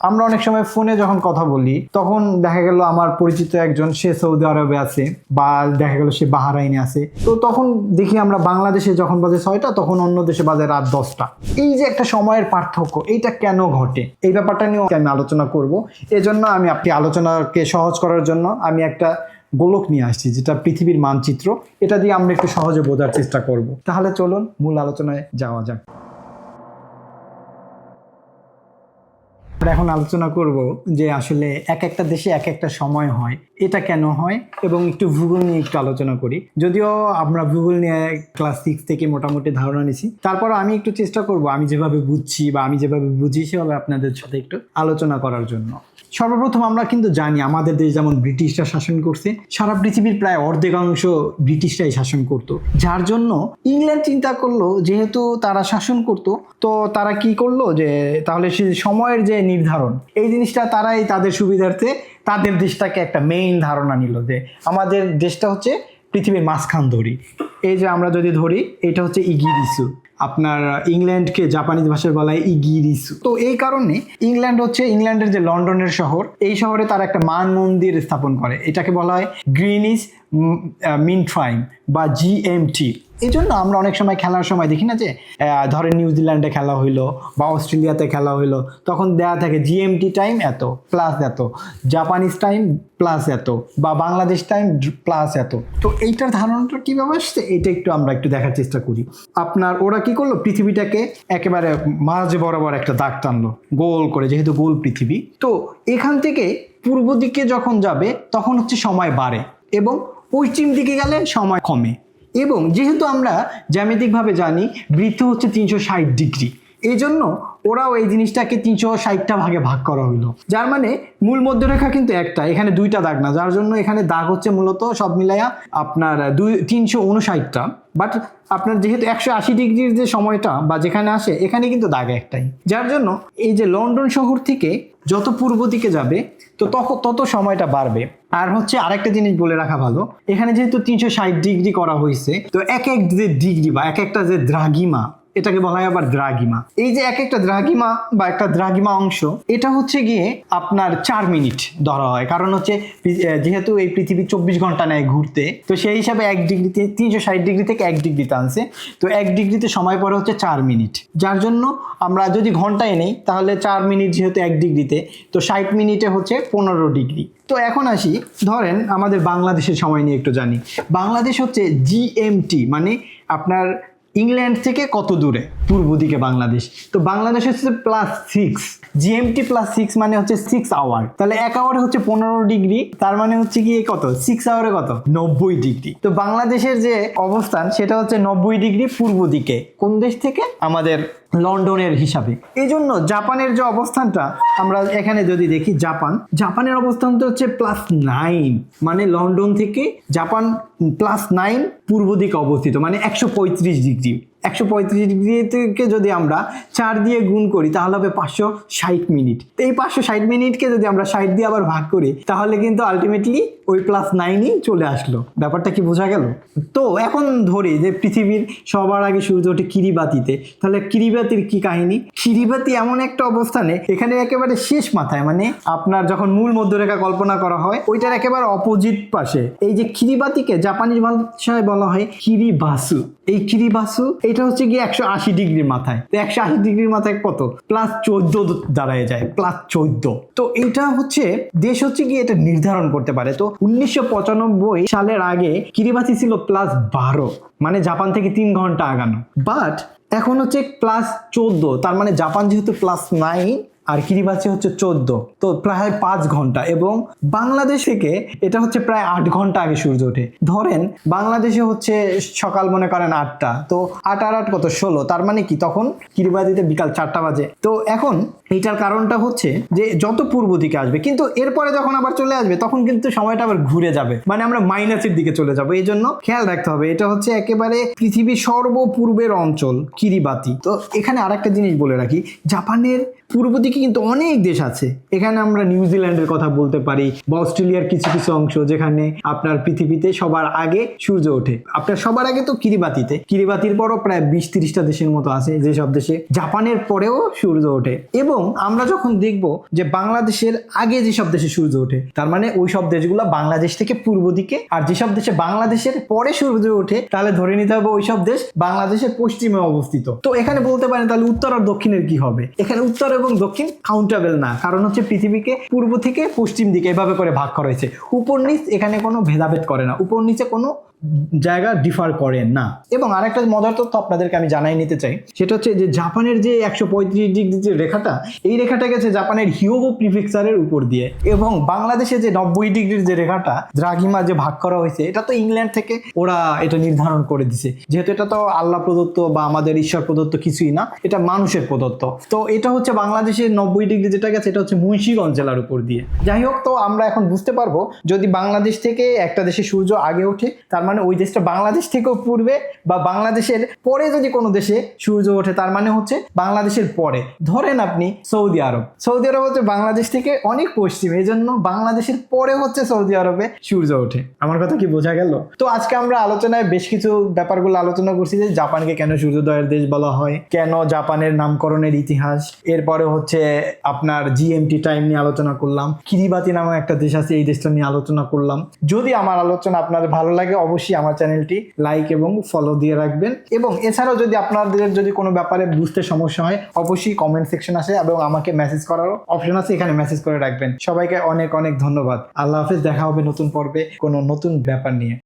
আমরা অনেক সময় ফোনে যখন কথা বলি তখন দেখা গেল আমার পরিচিত একজন সে সৌদি আরবে আছে বা দেখা গেল সে বাহরাইনে আছে, তো তখন দেখি আমরা বাংলাদেশে যখন বাজে 6টা তখন অন্য দেশে বাজে রাত 10টা। এই যে একটা সময়ের পার্থক্য, এইটা কেন ঘটে এই ব্যাপারটা নিয়েও আমি আলোচনা করব। এজন্য আমি আপনি আলোচনাকে সহজ করার জন্য আমি একটা গোলক নিয়ে আসছি, যেটা পৃথিবীর মানচিত্র। এটা দিয়ে আমরা একটু সহজে বোঝার চেষ্টা করব। তাহলে চলুন মূল আলোচনায় যাওয়া যাক। আমরা এখন আলোচনা করব যে আসলে এক একটা দেশে এক একটা সময় হয়, এটা কেন হয়, এবং একটু ভূগোল নিয়ে একটু আলোচনা করি। যদিও আমরা ভূগোল নিয়ে ক্লাস 6 থেকে মোটামুটি ধারণা নিছি, তারপর আমি একটু চেষ্টা করব আমি যেভাবে বুঝছি বা আমি যেভাবে বুঝি সেভাবে আপনাদের সাথে একটু আলোচনা করার জন্য। সর্বপ্রথম আমরা কিন্তু জানি আমাদের দেশ যেমন ব্রিটিশরা শাসন করছে, সারা পৃথিবীর প্রায় অর্ধেকাংশ ব্রিটিশরাই শাসন করতো, যার জন্য ইংল্যান্ড চিন্তা করলো যেহেতু তারা শাসন করতো, তো তারা কি করলো যে তাহলে সে সময়ের যে নির্ধারণ এই জিনিসটা তারাই তাদের সুবিধার্থে তাদের দেশটাকে একটা মেইন ধারণা নিল যে আমাদের দেশটা হচ্ছে পৃথিবীর মাঝখান ধরি। এই যে আমরা যদি ধরি এটা হচ্ছে ইগিরিসু, আপনার ইংল্যান্ডকে জাপানিজ ভাষায় বলা হয় ইগিরিসু। তো এই কারণে ইংল্যান্ড হচ্ছে ইংল্যান্ডের যে লন্ডনের শহর, এই শহরে তারা একটা মান মন্দির স্থাপন করে, এটাকে বলা হয় গ্রিনিচ মিন টাইম বা জিএমটি। এই জন্য আমরা অনেক সময় খেলার সময় দেখি না যে ধরেন নিউজিল্যান্ডে খেলা হইলো বা অস্ট্রেলিয়াতে খেলা হইলো, তখন দেয়া থাকে জিএমটি টাইম এত প্লাস এত, জাপানিজ টাইম প্লাস এত, বা বাংলাদেশ টাইম প্লাস এত। তো এইটার ধারণাটা কীভাবে আসছে এটা আমরা একটু দেখার চেষ্টা করি। আপনার ওরা কি করলো, পৃথিবীটাকে একেবারে মাঝে বরাবর একটা দাগ টানলো গোল করে, যেহেতু গোল পৃথিবী। তো এখান থেকে পূর্ব দিকে যখন যাবে তখন হচ্ছে সময় বাড়ে এবং পশ্চিম দিকে গেলে সময় কমে। এবং যেহেতু আমরা জ্যামিতিকভাবে জানি বৃত্ত হচ্ছে 360 ডিগ্রি, এই জন্য ওরাও এই জিনিসটাকে 360টা ভাগে ভাগ করা হইলো, যার মানে মূল মধ্যরেখা কিন্তু একটা, এখানে দুইটা দাগ না, যার জন্য এখানে দাগ হচ্ছে মূলত সব মিলাইয়া আপনার 359টা। বাট আপনার যেহেতু 180 ডিগ্রির যে সময়টা বা যেখানে আসে এখানে কিন্তু দাগ একটাই, যার জন্য এই যে লন্ডন শহর থেকে যত পূর্ব দিকে যাবে তো তত সময়টা বাড়বে। আর হচ্ছে আরেকটা জিনিস বলে রাখা ভালো, এখানে যেহেতু 360 ডিগ্রি করা হয়েছে, তো এক এক যে ডিগ্রি বা এক একটা যে দ্রাঘিমা, এটাকে বলা হয় আবার দ্রাঘিমা। এই যে এক একটা দ্রাঘিমা বা একটা দ্রাঘিমা অংশ, এটা হচ্ছে গিয়ে আপনার 4 মিনিট ধরা হয়, কারণ হচ্ছে যেহেতু এই পৃথিবী 24 ঘন্টা নেয় ঘুরতে, তো সেই হিসাবে 1 ডিগ্রিতে 360 ডিগ্রি থেকে 1 ডিগ্রিতে আনছে, তো 1 ডিগ্রিতে সময় পড়ে হচ্ছে 4 মিনিট, যার জন্য আমরা যদি ঘন্টায় নেই তাহলে 4 মিনিট যেহেতু 1 ডিগ্রিতে, তো 60 মিনিটে হচ্ছে 15 ডিগ্রি। তো এখন আসি, ধরেন আমাদের বাংলাদেশের সময় নিয়ে একটু জানি। বাংলাদেশ হচ্ছে জিএমটি, মানে আপনার ইংল্যান্ড থেকে কত দূরে পূর্ব দিকে বাংলাদেশ, তো বাংলাদেশ হচ্ছে +6, জিএমটি +6 মানে হচ্ছে 6 আওয়ার, তাহলে 1 আওয়ারে হচ্ছে 15 ডিগ্রি, তার মানে হচ্ছে কি কত, 6 আওয়ারে কত, 90 ডিগ্রি। তো বাংলাদেশের যে অবস্থান সেটা হচ্ছে 90 ডিগ্রি পূর্ব দিকে, কোন দেশ থেকে, আমাদের লন্ডনের হিসাবে। এই জন্য জাপানের যে অবস্থানটা আমরা এখানে যদি দেখি, জাপানের অবস্থানটা হচ্ছে +9, মানে লন্ডন থেকে জাপান +9 পূর্ব দিকে অবস্থিত, মানে 135 ডিগ্রি। 135 ডিগ্রি থেকে যদি আমরা 4 দিয়ে গুণ করি তাহলে হবে 560 মিনিট। এই 560 মিনিটকে যদি আমরা 60 দিয়ে আবার ভাগ করি তাহলে কিন্তু আলটিমেটলি ওই +9ই চলে আসলো। ব্যাপারটা কি বোঝা গেল? তো এখন ধরি যে পৃথিবীর সবার আগে সূর্য ওঠে কিরিবাতিতে, তাহলে কিরিবাতির কি কাহিনী? কিরিবাতি এমন একটা অবস্থানে, এখানে একেবারে শেষ মাথায়, মানে আপনার যখন মূল মধ্যরেখা কল্পনা করা হয় ওইটার একেবারে অপোজিট পাশে এই যে কিরিবাতিকে জাপানিজ ভাষায় বলা হয় কিরিবাসু। এই কিরিবাসু এটা হচ্ছে গিয়ে 180 ডিগ্রির মাথায়, তো 180 ডিগ্রির মাথায় কত, +14 দাঁড়ায় যায়, +14। তো এটা হচ্ছে দেশ হচ্ছে গিয়ে এটা নির্ধারণ করতে পারে। তো 1995 সালের আগে কিরিবাতি ছিল +12, মানে জাপান থেকে 3 ঘন্টা আগানো। বাট এখন হচ্ছে +14, তার মানে জাপান যেহেতু +9 আর কিরিবাতি হচ্ছে 14, তো প্রায় 5 ঘন্টা। এবং বাংলাদেশ থেকে এটা হচ্ছে প্রায় 8 ঘন্টা আগে সূর্য ওঠে। ধরেন বাংলাদেশে হচ্ছে সকাল মনে করেন 8টা, তো 8 আর 8 কত, 16, তার মানে কি তখন কিরিবাতিতে বিকাল 4টা বাজে। তো এখন এইটার কারণটা হচ্ছে যে যত পূর্ব দিকে আসবে, কিন্তু এরপরে যখন আবার চলে আসবে তখন কিন্তু সময়টা আবার ঘুরে যাবে, মানে আমরা মাইনাসের দিকে চলে যাবো। এই জন্য খেয়াল রাখতে হবে, এটা হচ্ছে একেবারে পৃথিবীর সর্বপূর্বের অঞ্চল কিরিবাতি। তো এখানে আরেকটা জিনিস বলে রাখি, জাপানের পূর্ব দিকে কিন্তু অনেক দেশ আছে। এখানে আমরা নিউজিল্যান্ডের কথা বলতে পারি বা অস্ট্রেলিয়ার কিছু কিছু অংশ, যেখানে আপনার পৃথিবীতে সবার আগে সূর্য ওঠে। আপনার সবার আগে তো কিরিবাতির পরও প্রায় 20-30টা দেশের মতো আছে, যেসব দেশে জাপানের পরেও সূর্য ওঠে। এবং এবং আমরা যখন দেখব যে বাংলাদেশের আগে যেসব দেশে সূর্য ওঠে, তার মানে ওই সব দেশগুলো বাংলাদেশ থেকে পূর্ব দিকে, আর যেসব দেশে বাংলাদেশের পরে সূর্য ওঠে তাহলে ধরে নিতে হবে ওই সব দেশ বাংলাদেশের পশ্চিমে অবস্থিত। তো এখানে বলতে পারেন তাহলে উত্তর আর দক্ষিণের কি হবে? এখানে উত্তর এবং দক্ষিণ কাউন্টেবল না, কারণ হচ্ছে পৃথিবীকে পূর্ব থেকে পশ্চিম দিকে এভাবে করে ভাগ করা হয়েছে। উপর নিচ এখানে কোনো ভেদাভেদ করে না, উপর নিচে কোনো জায়গা ডিফার করে না। এবং আরেকটা মজার তথ্য আপনাদেরকে আমি জানাই নিতে চাই, সেটা হচ্ছে যে জাপানের যে 135 ডিগ্রি যে রেখাটা, এই রেখাটা গেছে জাপানের হিয়োগো প্রিফেকচারের উপর দিয়ে। এবং বাংলাদেশে যে 90 ডিগ্রির যে রেখাটা দ্রাঘিমা যে ভাগ করা হয়েছে, এটা তো ইংল্যান্ড থেকে ওরা এটা নির্ধারণ করে দিছে, যেহেতু এটা তো আল্লাহ প্রদত্ত বা আমাদের ঈশ্বর প্রদত্ত কিছুই না, এটা মানুষের প্রদত্ত। তো এটা হচ্ছে বাংলাদেশের 90 ডিগ্রি যেটা গেছে, এটা হচ্ছে মুন্সিগঞ্জ জেলার উপর দিয়ে। যাই হোক, তো আমরা এখন বুঝতে পারবো যদি বাংলাদেশ থেকে একটা দেশে সূর্য আগে ওঠে, তার মানে ওই দেশটা বাংলাদেশ থেকেও পূর্বে, বা বাংলাদেশের পরে যদি কোনো দেশে সূর্য ওঠে তার মানে হচ্ছে বাংলাদেশের পরে। ধরেন আপনি সৌদি আরব, সৌদি আরব হচ্ছে বাংলাদেশ থেকে অনেক পশ্চিমে, এই জন্য বাংলাদেশের পরে হচ্ছে সৌদি আরবে সূর্য ওঠে। আমার কথা কি বোঝা গেল? তো আজকে আমরা আলোচনায় বেশ কিছু ব্যাপারগুলো আলোচনা করছি, যে জাপানকে কেন সূর্যোদয়ের দেশ বলা হয়, কেন জাপানের নামকরণের ইতিহাস, এরপরে হচ্ছে আপনার জিএমটি টাইম নিয়ে আলোচনা করলাম, কিরিবাতি নামে একটা দেশ আছে এই দেশটা নিয়ে আলোচনা করলাম। যদি আমার আলোচনা আপনাদের ভালো লাগে অবশ্যই আমার চ্যানেলটি লাইক এবং ফলো দিয়ে রাখবেন। এবং এছাড়াও যদি আপনাদের যদি কোনো ব্যাপারে বুঝতে সমস্যা হয় অবশ্যই কমেন্ট সেকশন আছে এবং আমাকে মেসেজ করারও অপশন আছে, এখানে মেসেজ করে রাখবেন। সবাইকে অনেক অনেক ধন্যবাদ। আল্লাহ হাফেজ। দেখা হবে নতুন পর্বে কোনো নতুন ব্যাপার নিয়ে।